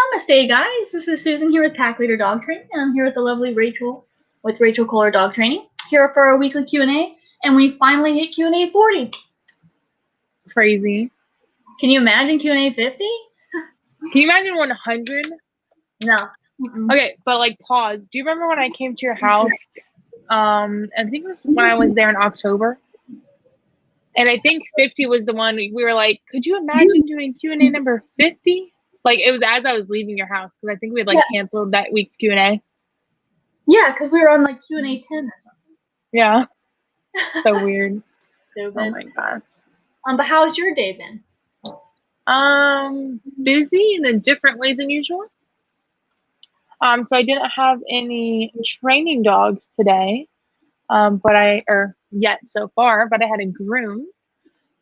Namaste, guys. This is Susan here with Pack Leader Dog Training, and I'm here with the lovely Rachel with Ecollar Dog Training, here for our weekly Q&A, and we finally hit Q&A 40. Crazy. Can you imagine Q&A 50? Can you imagine 100? No. Okay, but like pause. Do you remember when I came to your house? I think it was when I was there in October. And I think 50 was the one we were like, could you imagine doing Q&A number 50? Like, it was as I was leaving your house, because I think we had canceled that week's Q&A. Yeah, because we were on like Q&A 10 or something. Yeah. So weird. So oh my gosh. But how's your day been? Busy in a different way than usual. So I didn't have any training dogs today, yet so far, but I had a groom.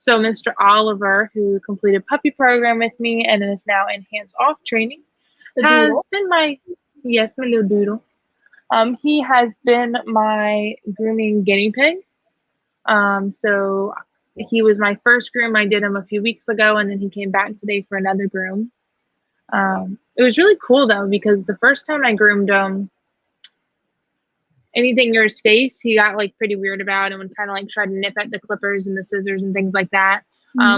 So Mr. Oliver, who completed puppy program with me and is now in hands-off training, has been my little doodle. He has been my grooming guinea pig. So he was my first groom. I did him a few weeks ago, and then he came back today for another groom. It was really cool though, because the first time I groomed him, anything near his face, he got like pretty weird about and would kind of like try to nip at the clippers and the scissors and things like that,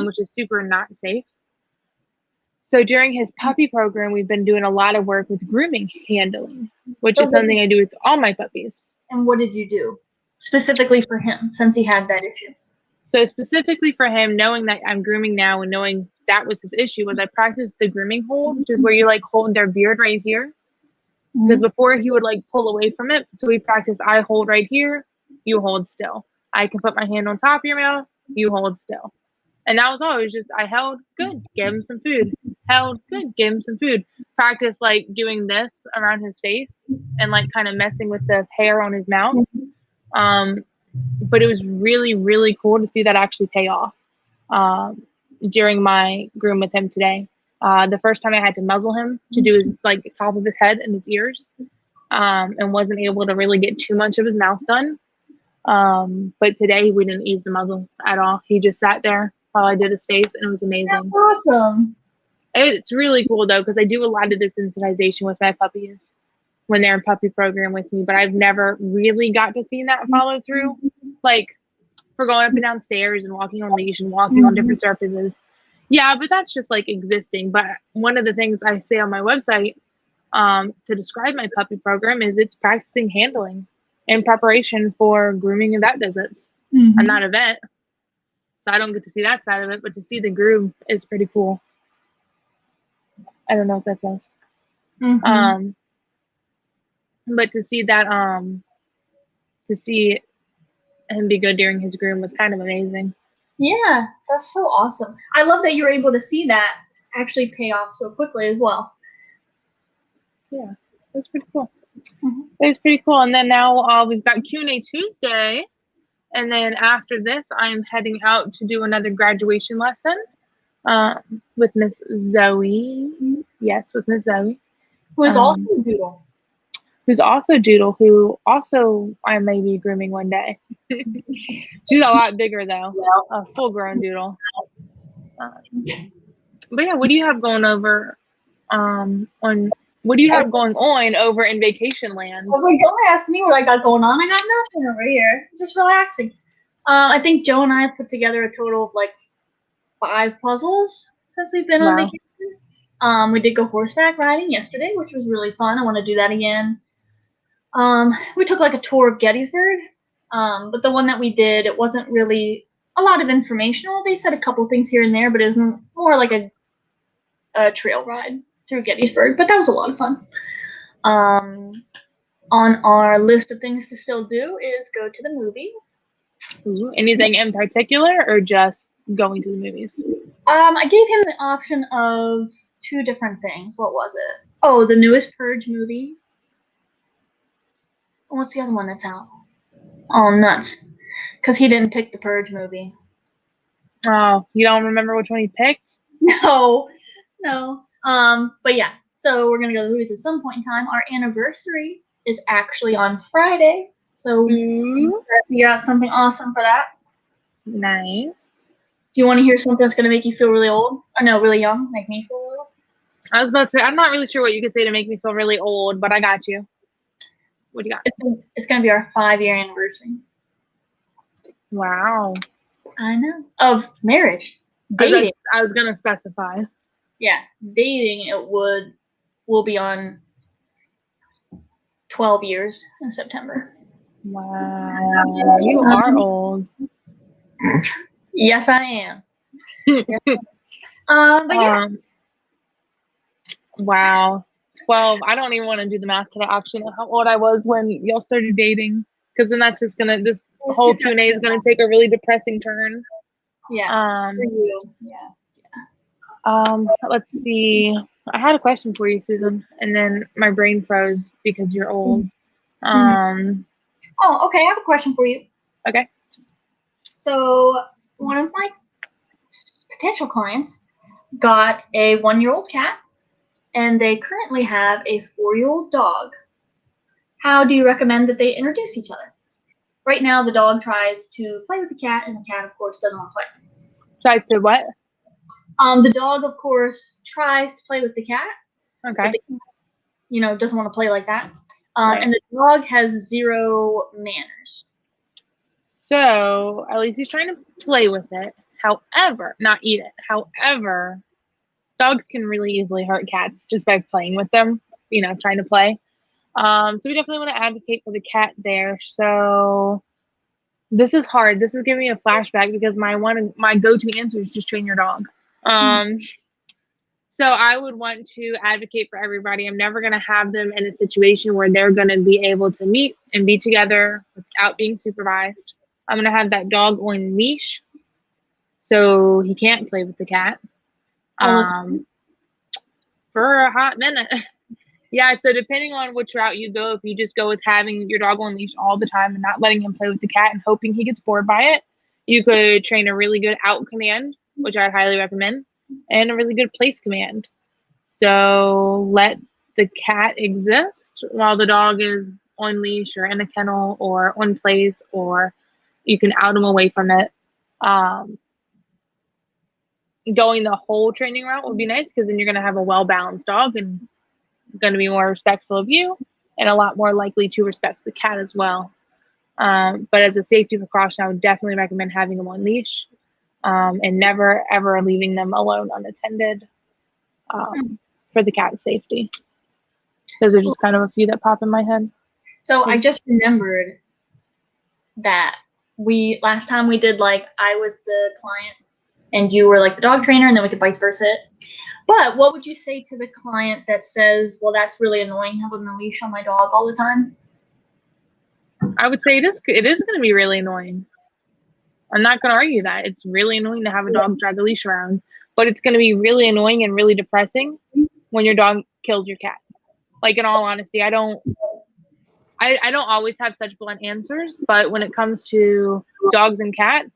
which is super not safe. So during his puppy program, we've been doing a lot of work with grooming handling, which is something I do with all my puppies. And what did you do specifically for him since he had that issue? So specifically for him, knowing that I'm grooming now and knowing that was his issue, was I practiced the grooming hold, which is where you like hold their beard right here. Because before he would like pull away from it. So we practiced, I hold right here, you hold still. I can put my hand on top of your mouth, you hold still. And that was always just, I held, good, gave him some food. Held, good, gave him some food. Practice like doing this around his face and like kind of messing with the hair on his mouth. But it was really, really cool to see that actually pay off during my groom with him today. The first time I had to muzzle him to do his like top of his head and his ears, and wasn't able to really get too much of his mouth done. But today we didn't ease the muzzle at all. He just sat there while I did his face, and it was amazing. That's awesome. It's really cool though, because I do a lot of desensitization with my puppies when they're in puppy program with me, but I've never really got to see that follow through. Like for going up and down stairs and walking on leash and walking on different surfaces. Yeah, but that's just like existing. But one of the things I say on my website to describe my puppy program is it's practicing handling in preparation for grooming and vet visits. I'm not a vet, so I don't get to see that side of it, but to see the groom is pretty cool. I don't know if that says. But to see that, to see him be good during his groom was kind of amazing. Yeah, that's so awesome. I love that you were able to see that actually pay off so quickly as well. Yeah, it was pretty cool. It was pretty cool. And then now we've got Q&A Tuesday. And then after this, I'm heading out to do another graduation lesson with Miss Zoe. Yes, with Miss Zoe. Who is also Doodle. Who's also Doodle, who also I may be grooming one day. She's a lot bigger though, a full-grown Doodle. But yeah, what do you have going over what do you have going on over in vacation land? I was like, don't ask me what I got going on. I got nothing over here. Just relaxing. I think Joe and I have put together a total of like 5 puzzles since we've been on vacation. We did go horseback riding yesterday, which was really fun. I want to do that again. We took like a tour of Gettysburg, but the one that we did, it wasn't really a lot of informational. They said a couple things here and there, but it was more like a trail ride through Gettysburg, but that was a lot of fun. On our list of things to still do is go to the movies. Ooh, anything in particular, or just going to the movies? I gave him the option of 2 different things. What was it? Oh, the newest Purge movie. What's the other one that's out? Oh, nuts. Because he didn't pick the Purge movie. Oh, you don't remember which one he picked? No. But yeah, so we're going to go to the movies at some point in time. Our anniversary is actually on Friday. So we're going to figure out something awesome for that. Nice. Do you want to hear something that's going to make you feel really old? Or no, really young? Make me feel old? I was about to say, I'm not really sure what you could say to make me feel really old, but I got you. What do you got? It's gonna be our 5-year anniversary. Wow. I know. Of marriage. Dating. I was gonna specify. Yeah, dating. Will be on 12 years in September. Wow, you are old. Yes, I am. But yeah. Wow. 12. I don't even want to do the math to the option of how old I was when y'all started dating. Because then that's just gonna, this whole Q&A is gonna take a really depressing turn. Yeah. For you. Yeah. Let's see. I had a question for you, Susan, and then my brain froze because you're old. Oh, okay. I have a question for you. Okay. So one of my potential clients got a 1-year-old cat, and they currently have a 4-year-old dog. How do you recommend that they introduce each other? Right now, the dog tries to play with the cat, and the cat, of course, doesn't want to play. Tries to what? The dog, of course, tries to play with the cat. Okay. But the cat, doesn't want to play like that. Right. And the dog has 0 manners. So at least he's trying to play with it. However, not eat it. However, dogs can really easily hurt cats just by playing with them, trying to play. So we definitely want to advocate for the cat there. So this is hard. This is giving me a flashback because my go-to answer is just train your dog. So I would want to advocate for everybody. I'm never going to have them in a situation where they're going to be able to meet and be together without being supervised. I'm going to have that dog on leash so he can't play with the cat for a hot minute. Yeah, so depending on which route you go, if you just go with having your dog on leash all the time and not letting him play with the cat and hoping he gets bored by it, you could train a really good out command, which I'd highly recommend, and a really good place command. So let the cat exist while the dog is on leash or in a kennel or on place, or you can out him away from it. Going the whole training route would be nice because then you're going to have a well-balanced dog and going to be more respectful of you and a lot more likely to respect the cat as well. But as a safety precaution, I would definitely recommend having them on leash and never, ever leaving them alone unattended for the cat's safety. Those are just kind of a few that pop in my head. So I just remembered that last time we did, I was the client and you were the dog trainer, and then we could vice versa it. But what would you say to the client that says, well, that's really annoying having a leash on my dog all the time? I would say it is going to be really annoying. I'm not going to argue that. It's really annoying to have a dog drag a leash around, but it's going to be really annoying and really depressing when your dog kills your cat. In all honesty, I don't always have such blunt answers, but when it comes to dogs and cats,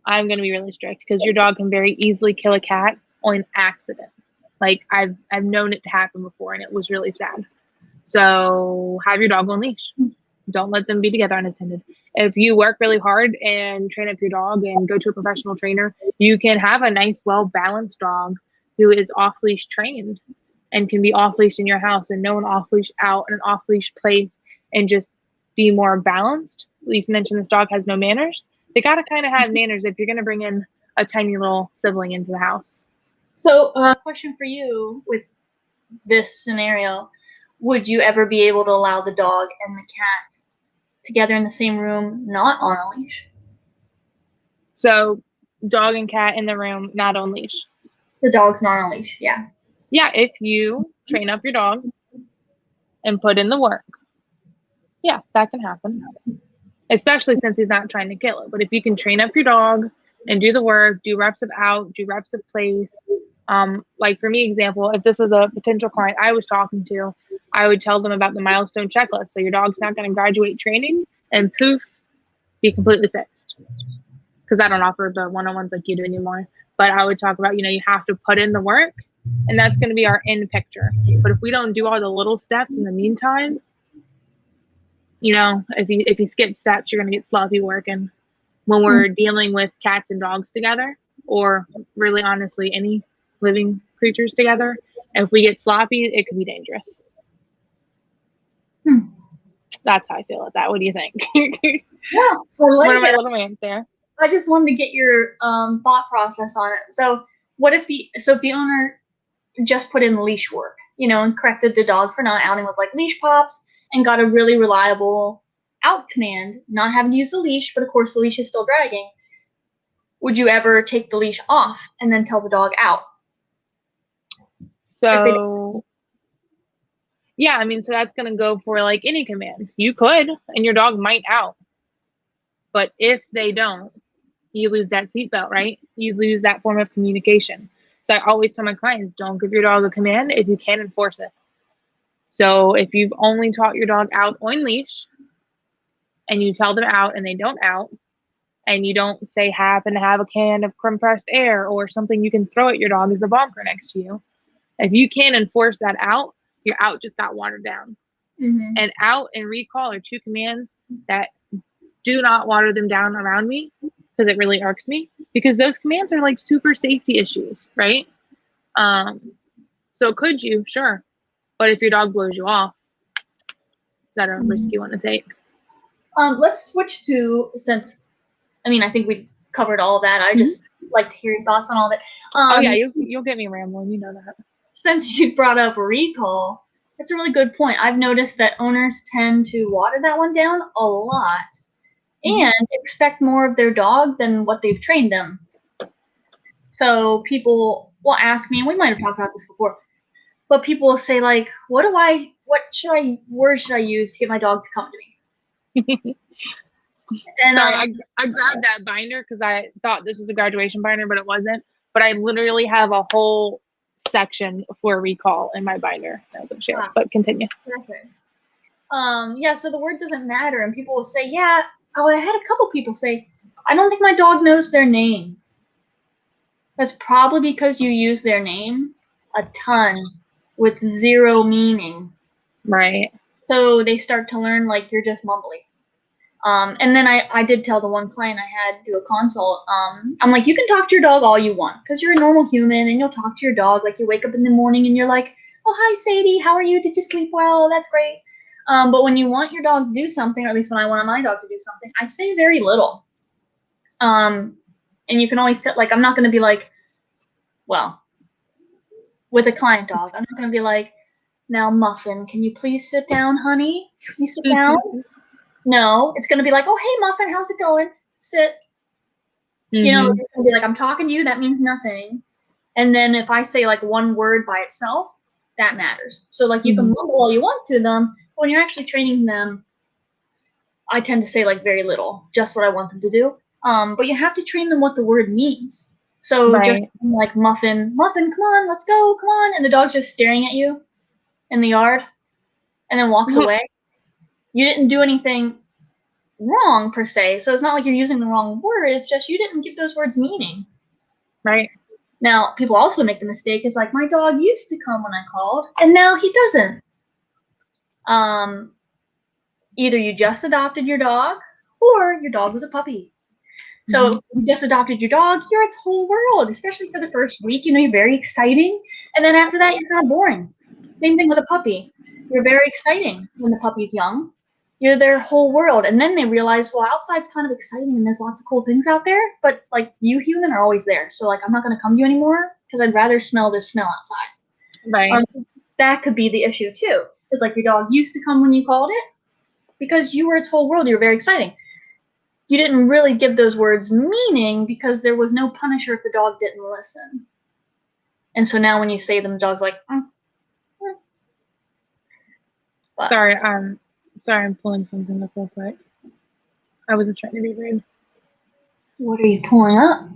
I'm going to be really strict because your dog can very easily kill a cat on accident. I've known it to happen before, and it was really sad. So have your dog on leash. Don't let them be together unattended. If you work really hard and train up your dog and go to a professional trainer, you can have a nice, well-balanced dog who is off-leash trained and can be off-leash in your house and know an off-leash out and an off-leash place and just be more balanced. You mentioned this dog has no manners. They got to kind of have manners if you're going to bring in a tiny little sibling into the house. So, question for you with this scenario. Would you ever be able to allow the dog and the cat together in the same room, not on a leash? So, dog and cat in the room, not on leash. The dog's not on a leash, yeah. Yeah, if you train up your dog and put in the work, yeah, that can happen. Especially since he's not trying to kill it. But if you can train up your dog and do the work, do reps of out, do reps of place. For me, example, if this was a potential client I was talking to, I would tell them about the milestone checklist. So your dog's not going to graduate training and poof, be completely fixed. Because I don't offer the one-on-ones like you do anymore. But I would talk about, you have to put in the work, and that's going to be our end picture. But if we don't do all the little steps in the meantime, if you skip steps, you're going to get sloppy work. And when we're dealing with cats and dogs together, or really honestly any living creatures together. And if we get sloppy, it could be dangerous. That's how I feel about that. What do you think? Yeah, One of my little rants there. I just wanted to get your thought process on it. So what if if the owner just put in leash work, and corrected the dog for not outing with like leash pops and got a really reliable out command, not having to use the leash, but of course the leash is still dragging. Would you ever take the leash off and then tell the dog out? So yeah, I mean, so that's going to go for like any command. You could, and your dog might out. But if they don't, you lose that seatbelt, right? You lose that form of communication. So I always tell my clients, don't give your dog a command if you can't enforce it. So if you've only taught your dog out on leash and you tell them out and they don't out, and you don't say happen to have a can of compressed air or something you can throw at your dog as a bonker next to you, if you can't enforce that out, your out just got watered down. And out and recall are two commands that do not water them down around me, because it really irks me, because those commands are like super safety issues, right? So could you? Sure. But if your dog blows you off, is that a risk you want to take? Let's switch to, I think we covered all of that. I just like to hear your thoughts on all that. Oh yeah, you'll get me rambling, you know that. Since you brought up recall, that's a really good point. I've noticed that owners tend to water that one down a lot and expect more of their dog than what they've trained them. So people will ask me, and we might have talked about this before, but people will say like, what word should I use to get my dog to come to me? And sorry, I grabbed that binder because I thought this was a graduation binder, but it wasn't. But I literally have a whole section for recall in my binder as I'm sharing. But continue. Perfect. So the word doesn't matter, and people will say, yeah. Oh, I had a couple people say, I don't think my dog knows their name. That's probably because you use their name a ton with zero meaning. Right. So they start to learn like you're just mumbly. And then I did tell the one client I had do a consult. I'm like, you can talk to your dog all you want because you're a normal human and you'll talk to your dog. Like you wake up in the morning and you're like, oh, hi, Sadie. How are you? Did you sleep well? That's great. But when you want your dog to do something, or at least when I want my dog to do something, I say very little. And you can always tell, like, I'm not going to be like, well, with a client dog, I'm not going to be like, now, Muffin, can you please sit down, honey? Can you sit down? No, it's going to be like, oh, hey, Muffin, how's it going? Sit. It's going to be like, I'm talking to you. That means nothing. And then if I say like one word by itself, that matters. So like you can mumble all you want to them, but when you're actually training them, I tend to say like very little, just what I want them to do. But you have to train them what the word means. So just like Muffin, come on, let's go, come on. And the dog's just staring at you in the yard and then walks away. You didn't do anything wrong per se. So it's not like you're using the wrong word. It's just you didn't give those words meaning. Right. Now, people also make the mistake is like, my dog used to come when I called, and now he doesn't. Either you just adopted your dog, or your dog was a puppy. So if you just adopted your dog, you're its whole world, especially for the first week. You're very exciting, and then after that, you're kind of boring. Same thing with a puppy. You're very exciting when the puppy's young. You're their whole world, and then they realize, well, outside's kind of exciting, and there's lots of cool things out there, but like you human are always there. So like, I'm not going to come to you anymore because I'd rather smell this smell outside. Right. That could be the issue too. It's like your dog used to come when you called it because you were its whole world. You were very exciting. You didn't really give those words meaning because there was no punisher if the dog didn't listen. And so now when you say them, the dog's like, Sorry, I'm pulling something up real quick. I wasn't trying to be rude. What are you pulling up?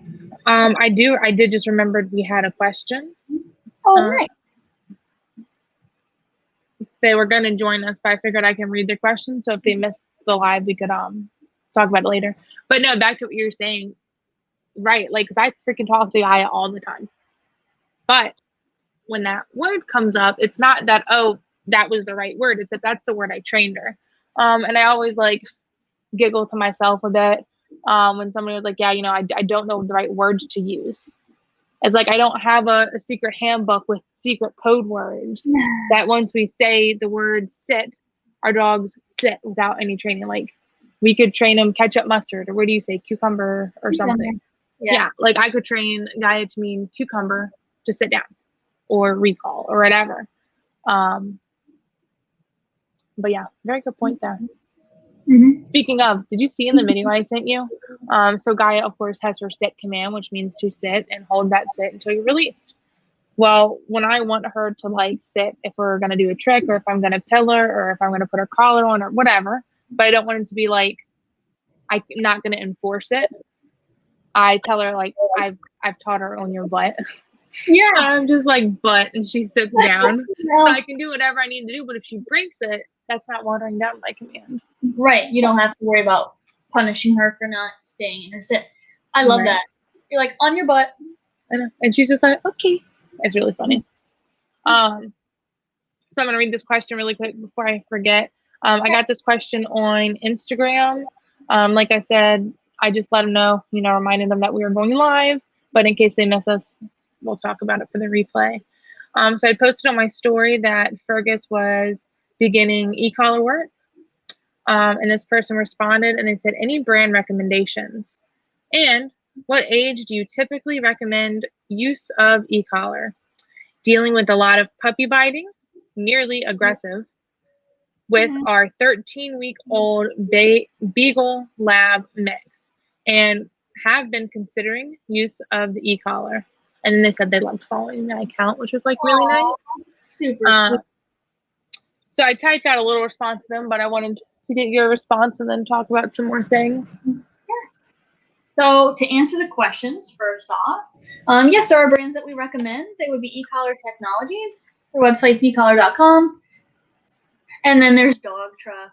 I did just remembered we had a question. Oh, nice. They were going to join us, but I figured I can read their question. So if they missed the live, we could talk about it later. But no, back to what you were saying. Right. Like, cause I freaking talk to Aya all the time. But when that word comes up, it's not that, oh, that was the right word. It's that that's the word I trained her. And I always like giggle to myself a bit when somebody was like, yeah, I don't know the right words to use. It's like I don't have a secret handbook with secret code words that once we say the word sit, our dogs sit without any training. Like we could train them ketchup, mustard, or what do you say, cucumber or something. Yeah, like I could train Gaia to mean cucumber to sit down or recall or whatever. But yeah, very good point there. Mm-hmm. Speaking of, did you see in the video I sent you? So Gaia, of course, has her sit command, which means to sit and hold that sit until you're released. Well, when I want her to like sit, if we're going to do a trick or if I'm going to pillar or if I'm going to put her collar on or whatever, but I don't want it to be like, I'm not going to enforce it. I tell her like, I've taught her on your butt. Yeah. I'm just like butt and she sits down. So I can do whatever I need to do. But if she breaks it, that's not watering down my command. Right. You don't have to worry about punishing her for not staying in her sit. I love that. You're like, on your butt. I know. And she's just like, okay. It's really funny. So I'm going to read this question really quick before I forget. I got this question on Instagram. Like I said, I just let them know, reminded them that we were going live. But in case they miss us, we'll talk about it for the replay. So I posted on my story that Fergus was beginning e-collar work. And this person responded and they said, any brand recommendations? And what age do you typically recommend use of e-collar? Dealing with a lot of puppy biting, nearly aggressive, with our 13-week-old Beagle Lab mix, and have been considering use of the e-collar. And then they said they loved following my account, which was like really nice. Super sweet. So I typed out a little response to them, but I wanted to get your response and then talk about some more things. Yeah. So to answer the questions, first off, yes, there are brands that we recommend. They would be Ecollar Technologies. Their website's ecollar.com. And then there's Dogtra.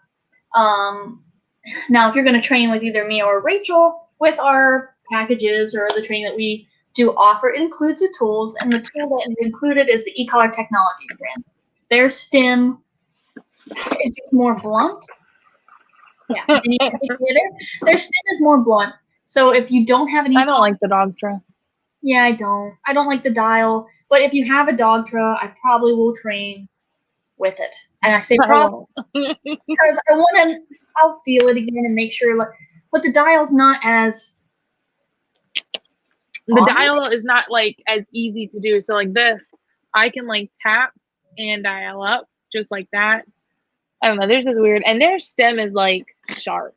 Now, if you're going to train with either me or Rachel with our packages or the training that we do offer, it includes the tools, and the tool that is included is the Ecollar Technologies brand. Their stem is just more blunt. Yeah, their stem is more blunt. So if you don't have any, I don't like the Dogtra. Yeah, I don't like the dial. But if you have a Dogtra, I probably will train with it. And I say probably because I'll feel it again and make sure. But the dial's not as. The dial is not like as easy to do. So like this, I can like tap and dial up just like that. I don't know. There's this weird, and their stem is like sharp.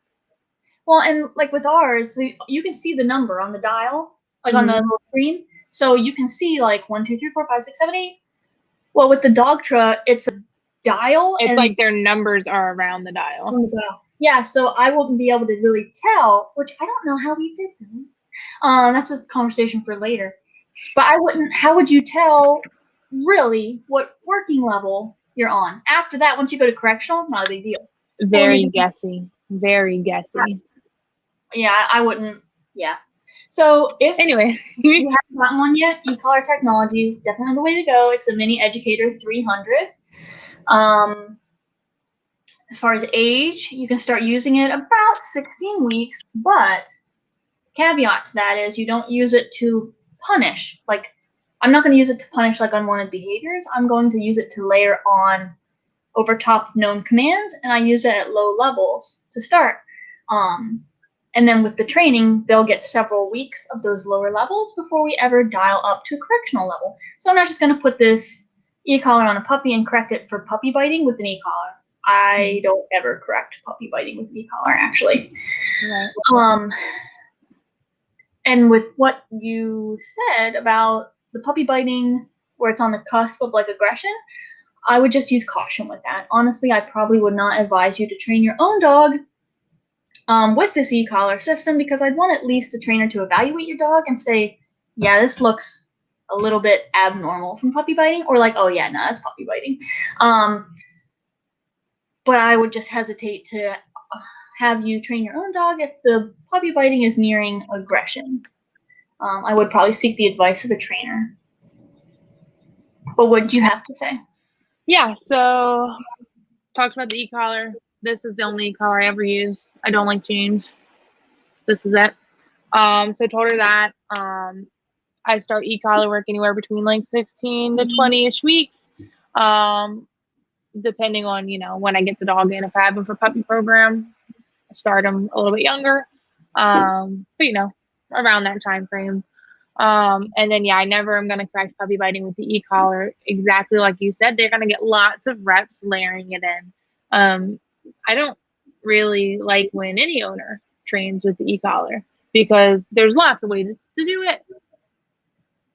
Well, and like with ours, you can see the number on the dial, like on the little screen. So you can see like 1, 2, 3, 4, 5, 6, 7, 8. Well, with the Dogtra, it's a dial. It's like their numbers are around the dial. On the dial. Yeah, so I won't be able to really tell, which I don't know how we did that. That's a conversation for later. But I wouldn't. How would you tell really what working level you're on? After that, once you go to correctional, not a big deal. Very guessy. Very guessy. Yeah, I wouldn't. Yeah. So if anyway, you haven't gotten one yet, Ecollar Technologies definitely the way to go. It's the Mini Educator 300. As far as age, you can start using it about 16 weeks, but caveat to that is you don't use it to punish. Like, I'm not going to use it to punish like unwanted behaviors. I'm going to use it to layer on over top of known commands, and I use it at low levels to start. And then with the training, they'll get several weeks of those lower levels before we ever dial up to a correctional level. So I'm not just going to put this e-collar on a puppy and correct it for puppy biting with an e-collar. I don't ever correct puppy biting with an e-collar, actually. Right. And with what you said about the puppy biting where it's on the cusp of like aggression, I would just use caution with that. Honestly, I probably would not advise you to train your own dog with this e-collar system, because I'd want at least a trainer to evaluate your dog and say, yeah, this looks a little bit abnormal from puppy biting, or like, oh yeah, no, that's puppy biting. But I would just hesitate to have you train your own dog if the puppy biting is nearing aggression. I would probably seek the advice of a trainer. But what do you have to say? Yeah, so talked about the e-collar. This is the only e-collar I ever use. I don't like change. This is it. So I told her that. I start e-collar work anywhere between like 16 to 20-ish weeks, depending on, when I get the dog in. If I have him for puppy program, I start him a little bit younger, but around that time frame. And then, I never am going to correct puppy biting with the e-collar. Exactly like you said, they're going to get lots of reps layering it in. I don't really like when any owner trains with the e-collar because there's lots of ways to do it,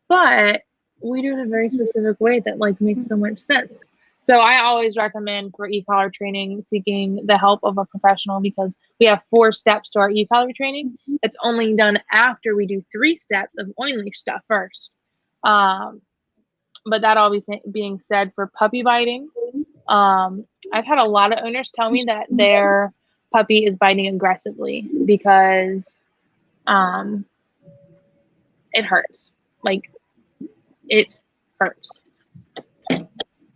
but we do it a very specific way that makes so much sense. So I always recommend for e-collar training seeking the help of a professional because we have 4 steps to our e-collar training. It's only done after we do 3 steps of oil-leash stuff first. But that always being said, for puppy biting, I've had a lot of owners tell me that their puppy is biting aggressively because it hurts. It hurts.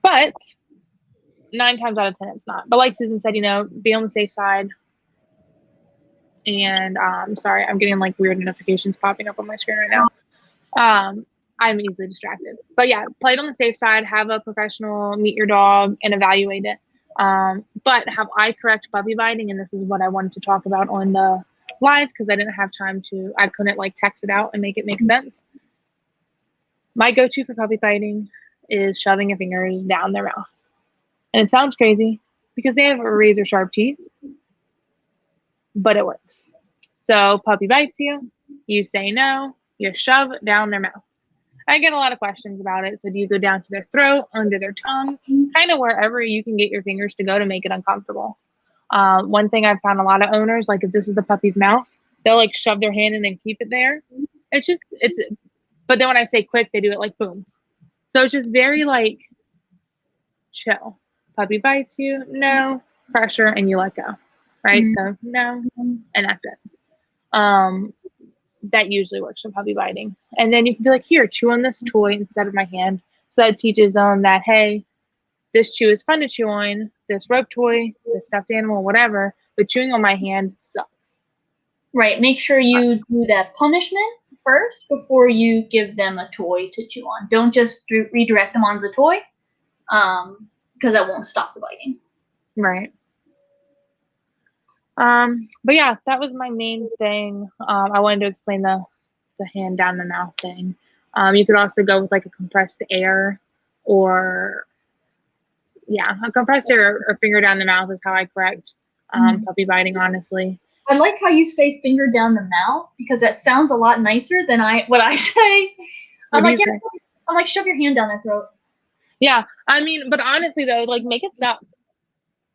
But 9 times out of 10, it's not. But like Susan said, be on the safe side. And sorry, I'm getting weird notifications popping up on my screen right now. I'm easily distracted. But yeah, play it on the safe side. Have a professional meet your dog and evaluate it. But have I correct puppy biting? And this is what I wanted to talk about on the live because I didn't have time to. I couldn't text it out and make it make sense. My go-to for puppy biting is shoving your fingers down their mouth. And it sounds crazy because they have razor sharp teeth, but it works. So puppy bites you, you say no, you shove down their mouth. I get a lot of questions about it. So do you go down to their throat, under their tongue, kind of wherever you can get your fingers to go to make it uncomfortable. One thing I've found a lot of owners, if this is the puppy's mouth, they'll shove their hand in and keep it there. But then when I say quick, they do it boom. So it's just very chill. Puppy bites you, no, pressure, and you let go, right? So no, and that's it. That usually works for puppy biting. And then you can be here, chew on this toy instead of my hand. So that teaches them that, hey, this chew is fun to chew on, this rope toy, this stuffed animal, whatever, but chewing on my hand sucks. Right. Make sure you do that punishment first before you give them a toy to chew on. Don't just redirect them onto the toy, because that won't stop the biting. Right. But yeah, that was my main thing. I wanted to explain the hand down the mouth thing. You could also go with a compressed air or a compressed air or finger down the mouth is how I correct puppy biting, honestly. I like how you say finger down the mouth because that sounds a lot nicer than what I say. I'm shove your hand down their throat. Yeah, but honestly though, make it stop.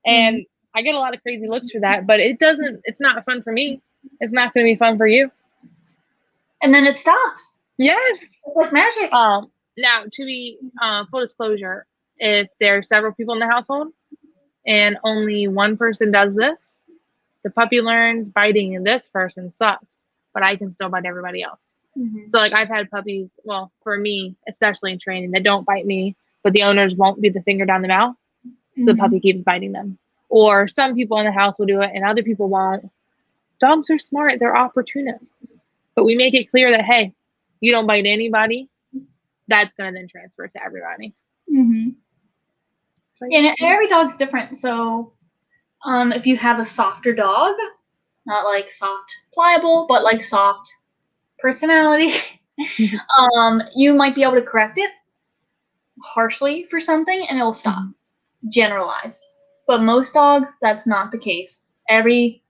And I get a lot of crazy looks for that, but it's not fun for me. It's not going to be fun for you. And then it stops. Yes. It's like magic. Now, to be full disclosure, if there are several people in the household and only one person does this, the puppy learns biting this person sucks, but I can still bite everybody else. So I've had puppies, well, for me, especially in training, that don't bite me, but the owners won't get the finger down the mouth. So the puppy keeps biting them. Or some people in the house will do it and other people won't. Dogs are smart. They're opportunists. But we make it clear that, hey, you don't bite anybody. That's going to then transfer to everybody. And every dog's different. So if you have a softer dog, not soft pliable, but soft personality, you might be able to correct it harshly for something and it'll stop. Generalized. But most dogs, that's not the case. Every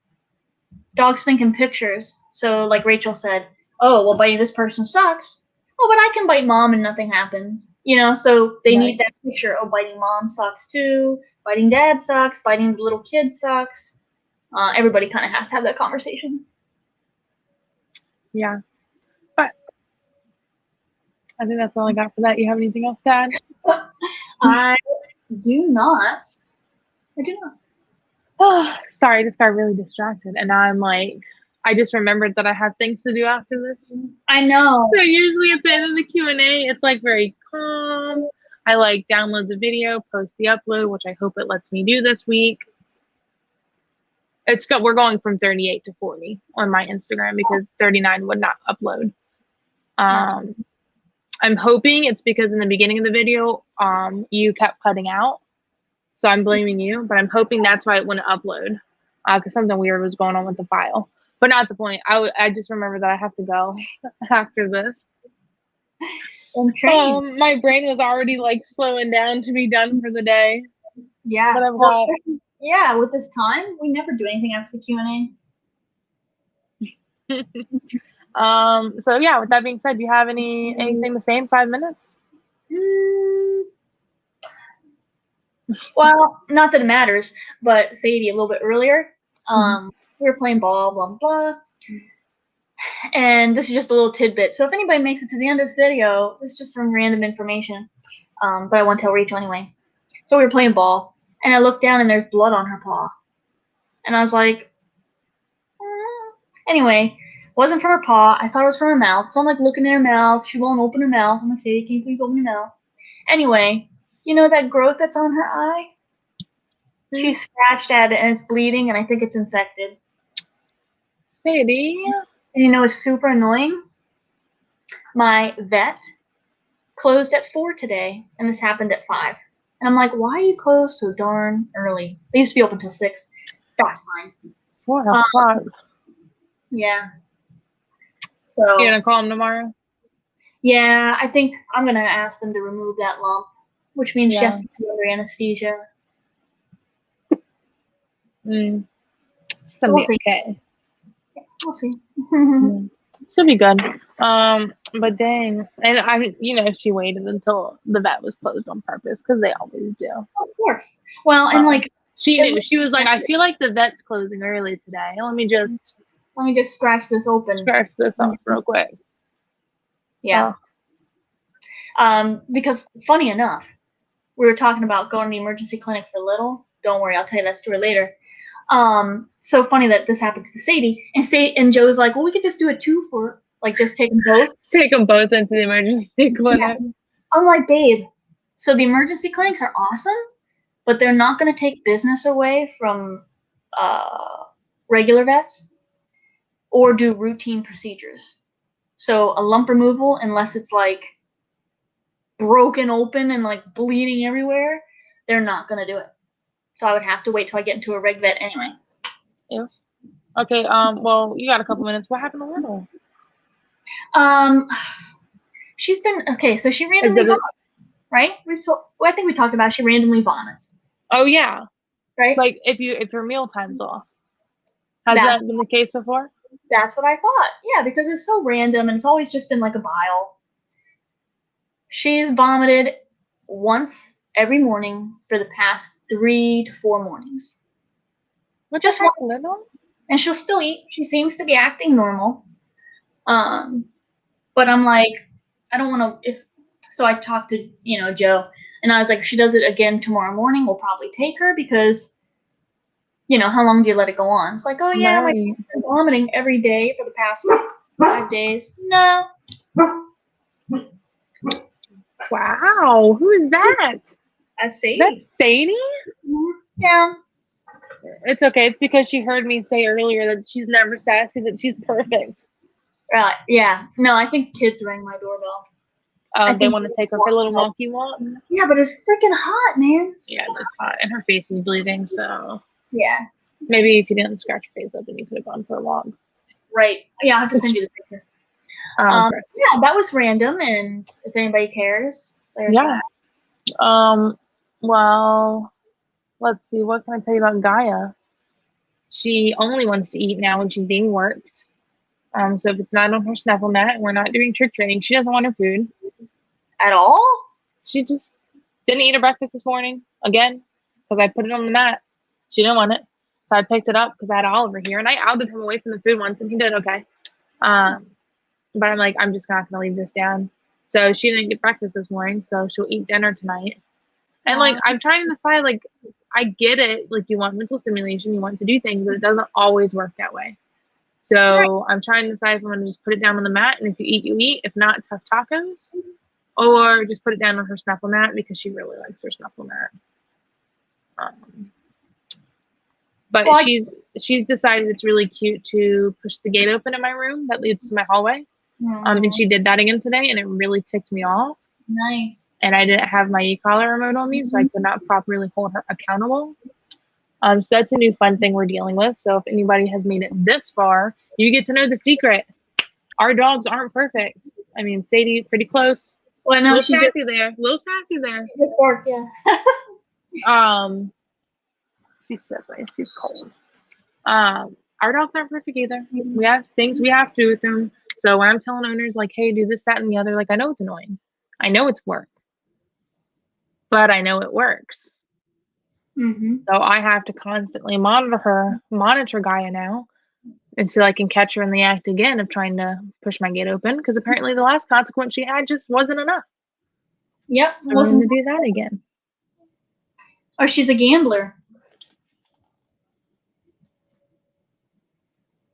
dog's thinking pictures. So like Rachel said, oh, well, biting this person sucks. Oh, but I can bite mom and nothing happens. So they need that picture. Oh, biting mom sucks too. Biting dad sucks. Biting the little kid sucks. Everybody kind of has to have that conversation. Yeah. But I think that's all I got for that. You have anything else to add? I do not. Oh, sorry, I just got really distracted. And now I'm I just remembered that I have things to do after this. I know. So usually at the end of the Q&A, it's very calm. I download the video, post the upload, which I hope it lets me do this week. We're going from 38 to 40 on my Instagram because 39 would not upload. I'm hoping it's because in the beginning of the video, you kept cutting out. So I'm blaming you, but I'm hoping that's why it wouldn't upload. Because something weird was going on with the file. But not the point. I just remember that I have to go after this. My brain was already like slowing down to be done for the day. Yeah. But I've got... Yeah, with this time, we never do anything after the Q&A. So yeah, with that being said, do you have anything to say in 5 minutes? Well, not that it matters, but Sadie, a little bit earlier, we were playing ball, blah, blah. And this is just a little tidbit. So if anybody makes it to the end of this video, it's just some random information. But I want to tell Rachel anyway. So we were playing ball, and I looked down, and there's blood on her paw. And I was like, Anyway, wasn't from her paw. I thought it was from her mouth. So I'm like looking in her mouth. She won't open her mouth. I'm like, Sadie, can you please open your mouth? Anyway, you know that growth that's on her eye? She scratched at it and it's bleeding, and I think it's infected. Sadie? And you know what's super annoying? My vet closed at 4 today, and this happened at 5. And I'm like, why are you closed so darn early? They used to be open till 6. That's fine. 4 o'clock. Yeah. So you're gonna call him tomorrow? Yeah, I think I'm gonna ask them to remove that lump, which means she has to be under anesthesia. So we'll see. Okay. Yeah, we'll see. She'll be good. But dang, and she waited until the vet was closed on purpose because they always do. Of course. Well, and like she knew. She was like, I feel like the vet's closing early today. Let me just scratch this open. Scratch this off real quick. Yeah. Because funny enough, we were talking about going to the emergency clinic for little. Don't worry, I'll tell you that story later. So funny that this happens to Sadie, and Joe's like, well, we could just do a 2 for, like, just take them both. Take them both into the emergency clinic. Yeah. I'm like, babe, so the emergency clinics are awesome, but they're not going to take business away from regular vets or do routine procedures. So a lump removal, unless it's like broken open and like bleeding everywhere, they're not going to do it. So I would have to wait till I get into a reg vet anyway. Yeah. Okay. Well, you got a couple minutes. What happened to Little? She's been okay. So she randomly vomits, right? I think we talked about she randomly vomits. Oh yeah. Right. Like if your meal time's off. Has that been the case before? That's what I thought. Yeah, because it's so random and it's always just been like a bile. She's vomited once every morning for the past 3 to 4 mornings. Just one little? And she'll still eat. She seems to be acting normal. But I'm like, I don't want to. So I talked to Joe, and I was like, if she does it again tomorrow morning, we'll probably take her because, how long do you let it go on? It's like, oh yeah, my kid's been vomiting every day for the past 5 days. No. Wow, who is that? That's Sadie. That's Sadie? Yeah. It's okay. It's because she heard me say earlier that she's never sassy, that she's perfect. Right. Yeah. No, I think kids rang my doorbell. They want to take her for a little monkey walk? Yeah, but it's freaking hot, man. Yeah, it's hot. And her face is bleeding, so. Yeah. Maybe if you didn't scratch your face open, you could have gone for a walk. Right. Yeah, I'll have to send you the picture. Yeah, that was random, and if anybody cares, there's that. Well, let's see. What can I tell you about Gaia? She only wants to eat now when she's being worked. So if it's not on her snuffle mat and we're not doing trick training, she doesn't want her food. At all? She just didn't eat her breakfast this morning, again, because I put it on the mat. She didn't want it. So I picked it up because I had Oliver here, and I outed him away from the food once, and he did okay. But I'm like, I'm just not going to leave this down. So she didn't get breakfast this morning, so she'll eat dinner tonight. And, like, I'm trying to decide, like, I get it. Like, you want mental stimulation, you want to do things, but it doesn't always work that way. So I'm trying to decide if I'm going to just put it down on the mat, and if you eat, you eat. If not, tough tacos. Or just put it down on her snuffle mat because she really likes her snuffle mat. But she's decided it's really cute to push the gate open in my room that leads to my hallway. And she did that again today, and it really ticked me off. Nice. And I didn't have my e-collar remote on me, so I could not properly hold her accountable. So that's a new fun thing we're dealing with. So if anybody has made it this far, you get to know the secret. Our dogs aren't perfect. I mean, Sadie, pretty close. Well, no, she sassy just there. Little sassy there. Just bark, yeah. She's sickly. She's cold. Our dogs aren't perfect either. We have things we have to do with them. So when I'm telling owners like, hey, do this, that, and the other, like, I know it's annoying. I know it's work. But I know it works. So I have to constantly monitor Gaia now until I can catch her in the act again of trying to push my gate open, because apparently the last consequence she had just wasn't enough. Yep. So we're going to do that again. Or she's a gambler.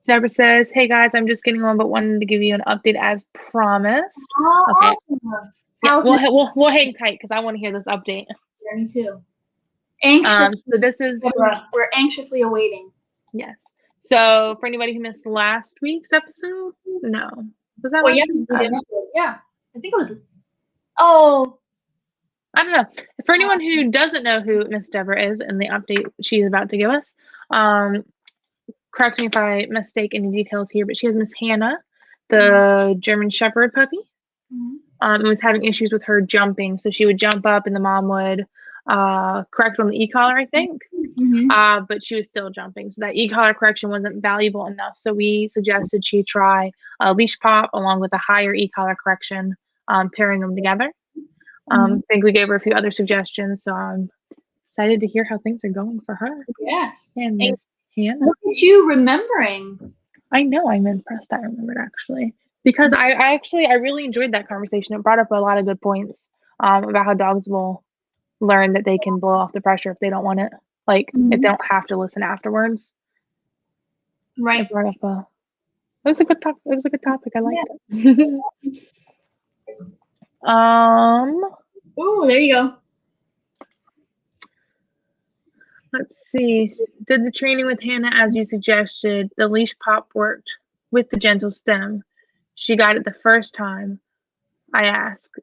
Deborah says, hey guys, I'm just getting on, but wanted to give you an update as promised. Oh, okay. Awesome. Yeah, we'll hang tight because I want to hear this update. Yeah, me too. Anxious. So this is we're anxiously awaiting. Yes. So for anybody who missed last week's episode, no. Was that yeah, yeah. I think it was. Oh. I don't know. For anyone who doesn't know who Miss Deborah is and the update she's about to give us, correct me if I mistake any details here, but she has Miss Hannah, the German Shepherd puppy. And was having issues with her jumping. So she would jump up and the mom would correct on the e-collar, I think. But she was still jumping. So that e-collar correction wasn't valuable enough. So we suggested she try a leash pop along with a higher e-collar correction, pairing them together. I think we gave her a few other suggestions. So I'm excited to hear how things are going for her. Yes. And Miss Hannah. Look at you remembering. I know, I'm impressed. I remembered actually. Because I really enjoyed that conversation. It brought up a lot of good points about how dogs will learn that they can blow off the pressure if they don't want it. Like, if they don't have to listen afterwards. Right. It brought up it was a good topic. It was a good topic. I liked it. Oh, there you go. Let's see. Did the training with Hannah as you suggested? The leash pop worked with the gentle stem. She got it the first time. I asked.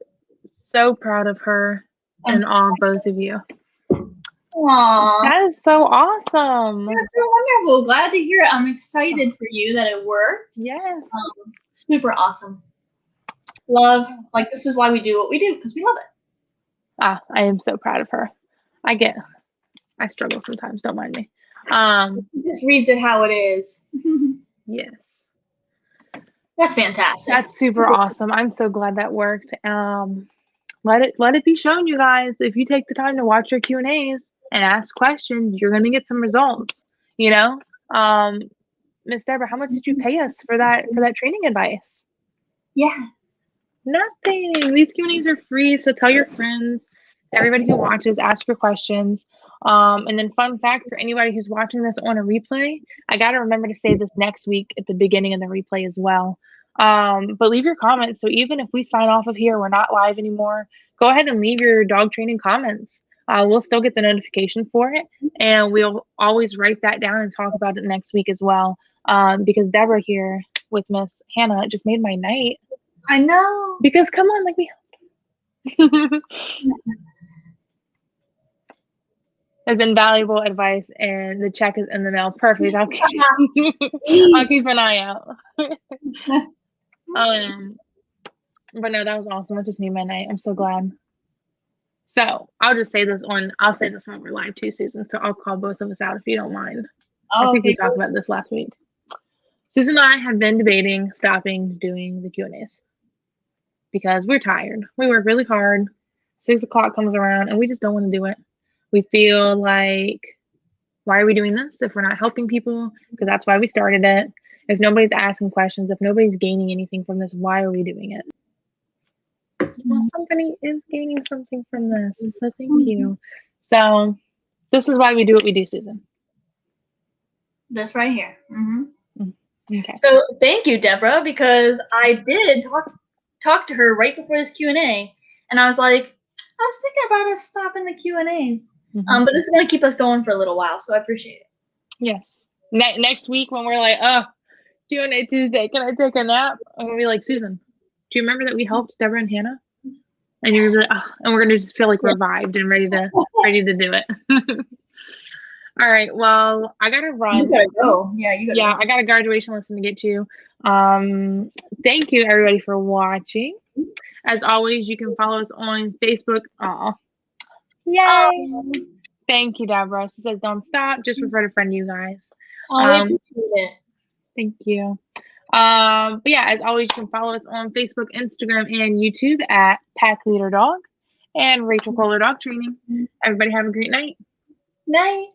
So proud of her and all both of you. Aww. That is so awesome. That's so wonderful. Glad to hear it. I'm excited for you that it worked. Yes. Super awesome. Love. Like, this is why we do what we do, because we love it. I am so proud of her. I struggle sometimes. Don't mind me. She just reads it how it is. Yes. That's fantastic. That's super awesome. I'm so glad that worked. Let it be shown, you guys. If you take the time to watch your Q&As and ask questions, you're gonna get some results. You know, Miss Deborah, how much did you pay us for that training advice? Yeah. Nothing. These Q&As are free, so tell your friends, everybody who watches, ask your questions. And then fun fact for anybody who's watching this on a replay, I got to remember to say this next week at the beginning of the replay as well. But leave your comments. So even if we sign off of here, we're not live anymore, go ahead and leave your dog training comments. We'll still get the notification for it, and we'll always write that down and talk about it next week as well. Because Deborah here with Miss Hannah just made my night. I know. Because come on, like we as invaluable advice, and the check is in the mail. Perfect. I'll keep an eye out. But no, that was awesome. That just made my night. I'm so glad. So I'll say this when we're live too, Susan. So I'll call both of us out if you don't mind. I think we talked about this last week. Susan and I have been debating stopping doing the Q&As because we're tired. We work really hard. 6 o'clock comes around and we just don't want to do it. We feel like, why are we doing this if we're not helping people? Because that's why we started it. If nobody's asking questions, if nobody's gaining anything from this, why are we doing it? Well, somebody is gaining something from this, so thank you. So this is why we do what we do, Susan. This right here. Okay. So thank you, Deborah, because I did talk to her right before this Q&A, and I was like, I was thinking about us stopping the Q&As. But this is going to keep us going for a little while, so I appreciate it. Yes. Next week when we're like, oh, Q&A Tuesday. Can I take a nap? I'm gonna be like, Susan, do you remember that we helped Deborah and Hannah? And you're gonna be like, oh, and we're gonna just feel like revived and ready to do it. All right. Well, I gotta run. You gotta go. Yeah, you gotta go. I got a graduation lesson to get to. Thank you everybody for watching. As always, you can follow us on Facebook. Aw. Yay. Thank you, Deborah. She says, don't stop. Just refer to friend you guys. Oh, we appreciate it. Thank you. But yeah, as always, you can follow us on Facebook, Instagram, and YouTube at Pack Leader Dog and Rachel Kohler Dog Training. Everybody have a great night. Night.